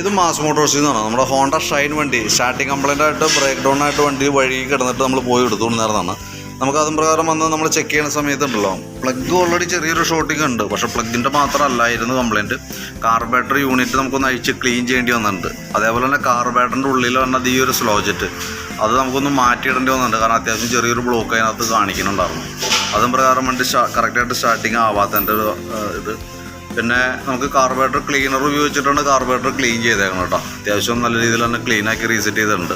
ഇത് മാസ് മോട്ടോഴ്സിൽ നിന്നാണ്. നമ്മുടെ ഹോണ്ട ഷൈൻ വണ്ടി സ്റ്റാർട്ടിങ് കംപ്ലൈൻ്റ് ആയിട്ട് ബ്രേക്ക് ഡൗൺ ആയിട്ട് വണ്ടി വഴി കിടന്നിട്ട് നമ്മൾ പോയി എടുത്തുകൊണ്ടിരുന്നതാണ്. നമുക്ക് അതും പ്രകാരം വന്ന് നമ്മൾ ചെക്ക് ചെയ്യുന്ന സമയത്തുണ്ടല്ലോ, പ്ലഗ് ഓൾറെഡി ചെറിയൊരു ഷോർട്ടിങ് ഉണ്ട്. പക്ഷേ പ്ലഗിൻ്റെ മാത്രമല്ലായിരുന്നു കംപ്ലൈൻറ്റ്. കാർബറേറ്റർ യൂണിറ്റ് നമുക്കൊന്ന് അഴിച്ച് ക്ലീൻ ചെയ്യേണ്ടി വന്നിട്ടുണ്ട്. അതേപോലെ തന്നെ കാർബറേറ്ററിൻ്റെ ഉള്ളിൽ വന്നത് ഈ ഒരു സ്ലോജറ്റ് അത് നമുക്കൊന്ന് മാറ്റിയിടേണ്ടി വന്നിട്ടുണ്ട്. കാരണം അത്യാവശ്യം ചെറിയൊരു ബ്ലോക്ക് അതിനകത്ത് കാണിക്കുന്നുണ്ടായിരുന്നു. അതും പ്രകാരം വണ്ടി കറക്റ്റായിട്ട് സ്റ്റാർട്ടിങ് ആവാത്തതിൻ്റെ ഒരു ഇത്. പിന്നെ നമുക്ക് കാർബറേറ്റർ ക്ലീനർ ഉപയോഗിച്ചിട്ടാണ് കാർബറേറ്റർ ക്ലീൻ ചെയ്തേക്കണം കേട്ടോ. അത്യാവശ്യം നല്ല രീതിയിൽ തന്നെ ക്ലീനാക്കി റീസെറ്റ് ചെയ്തിട്ടുണ്ട്.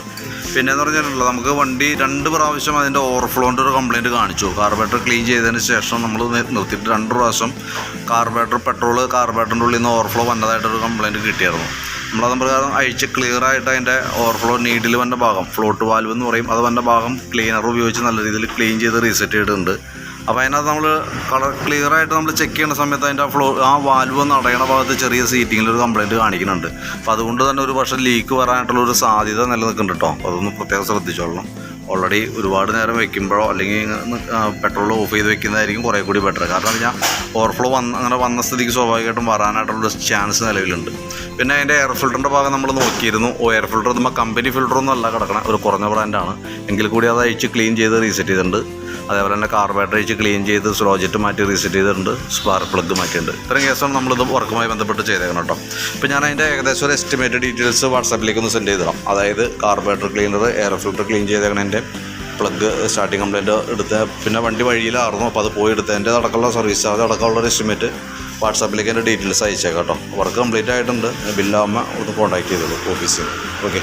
പിന്നെയെന്ന് പറഞ്ഞിട്ടുണ്ടല്ലോ, നമുക്ക് വണ്ടി 2 പ്രാവശ്യം അതിൻ്റെ ഓവർഫ്ലോൻ്റെ ഒരു കംപ്ലയിൻറ്റ് കാണിച്ചു. കാർബറേറ്റർ ക്ലീൻ ചെയ്തതിന് ശേഷം നമ്മൾ നിർത്തിയിട്ട് 2 പ്രാവശ്യം കാർബറേറ്ററിൻ്റെ ഉള്ളിൽ നിന്ന് ഓവർഫ്ലോ വന്നതായിട്ടൊരു കംപ്ലയിൻറ്റ് കിട്ടിയായിരുന്നു. നമ്മളത് പ്രകാരം അഴിച്ച് ക്ലിയറായിട്ട് അതിൻ്റെ ഓവർഫ്ലോ നീഡിൽ വന്ന ഭാഗം, ഫ്ലോട്ട് വാൽവ് എന്ന് പറയും, അത് വന്ന ഭാഗം ക്ലീനർ ഉപയോഗിച്ച് നല്ല രീതിയിൽ ക്ലീൻ ചെയ്ത് റീസെറ്റ് ചെയ്തിട്ടുണ്ട്. അപ്പോൾ അതിനകത്ത് നമ്മൾ ക്ലിയറായിട്ട് നമ്മൾ ചെക്ക് ചെയ്യുന്ന സമയത്ത് അതിൻ്റെ ആ വാൽവ് ഒന്ന് അടയണ ഭാഗത്ത് ചെറിയ സീറ്റിങ്ങിലൊരു കംപ്ലയിൻറ്റ് കാണിക്കുന്നുണ്ട്. അപ്പോൾ അതുകൊണ്ട് തന്നെ ഒരു പക്ഷേ ലീക്ക് വരാനായിട്ടുള്ളൊരു സാധ്യത നിലനിൽക്കുന്നുണ്ട് കേട്ടോ. അപ്പോൾ അതൊന്ന് പ്രത്യേകം ശ്രദ്ധിച്ചോളണം. ഓൾറെഡി ഒരുപാട് നേരം വെക്കുമ്പോഴോ അല്ലെങ്കിൽ പെട്രോൾ ഓഫ് ചെയ്ത് വെക്കുന്നതായിരിക്കും കുറേ കൂടി ബെറ്റർ. കാരണം ഞാൻ ഓവർഫ്ലോ അങ്ങനെ വന്ന സ്ഥിതിക്ക് സ്വാഭാവികമായിട്ടും വരാനായിട്ടുള്ളൊരു ചാൻസ് നിലവിലുണ്ട്. പിന്നെ അതിൻ്റെ എയർ ഫിൽറ്ററിൻ്റെ ഭാഗം നമ്മൾ നോക്കിയിരുന്നു. എയർ ഫിൽറ്റർ നമ്മൾ കമ്പനി ഫിൽറ്ററൊന്നും അല്ല കിടക്കണം, ഒരു കുറഞ്ഞ ബ്രാൻഡാണ്. എങ്കിൽ കൂടി അത് അഴിച്ച് ക്ലീൻ ചെയ്ത് റീസെറ്റ് ചെയ്തിട്ടുണ്ട്. അതേപോലെ തന്നെ കാർബറേറ്റർ അഴിച്ച് ക്ലീൻ ചെയ്ത് സ്ലോജറ്റ് മാറ്റി റീസെറ്റ് ചെയ്തിട്ടുണ്ട്. സ്പാർക്ക് പ്ലഗ് മാറ്റിയിട്ടുണ്ട്. ഇത്രയും കേസാണ് നമ്മളിത് വർക്കുമായി ബന്ധപ്പെട്ട് ചെയ്തേക്കണം കേട്ടോ. ഇപ്പോൾ ഞാൻ അതിൻ്റെ ഏകദേശം ഒരു എസ്റ്റിമേറ്റ് ഡീറ്റെയിൽസ് വാട്സാപ്പിലേക്ക് ഒന്ന് സെൻഡ് ചെയ്തിടാം. അതായത് carburettor cleaner, air filter clean ചെയ്തേക്കണതിൻ്റെ, പ്ലഗ് സ്റ്റാർട്ടിങ് കംപ്ലയിൻറ്റ് എടുത്ത്, പിന്നെ വണ്ടി വഴിയിലായിരുന്നു അപ്പോൾ അത് പോയി എടുത്തതിൻ്റെ അടക്കമുള്ള സർവീസ് ചാർജ് അടക്കമുള്ള ഒരു എസ്റ്റിമേറ്റ് വാട്സാപ്പിലേക്ക് എൻ്റെ ഡീറ്റെയിൽസ് അയച്ചേക്കാം കേട്ടോ. വർക്ക് കംപ്ലീറ്റ് ആയിട്ടുണ്ട്. ബില്ലാകുമ്പോൾ ഒന്ന് കോൺടാക്ട് ചെയ്തോളൂ ഓഫീസിൽ. ഓക്കെ.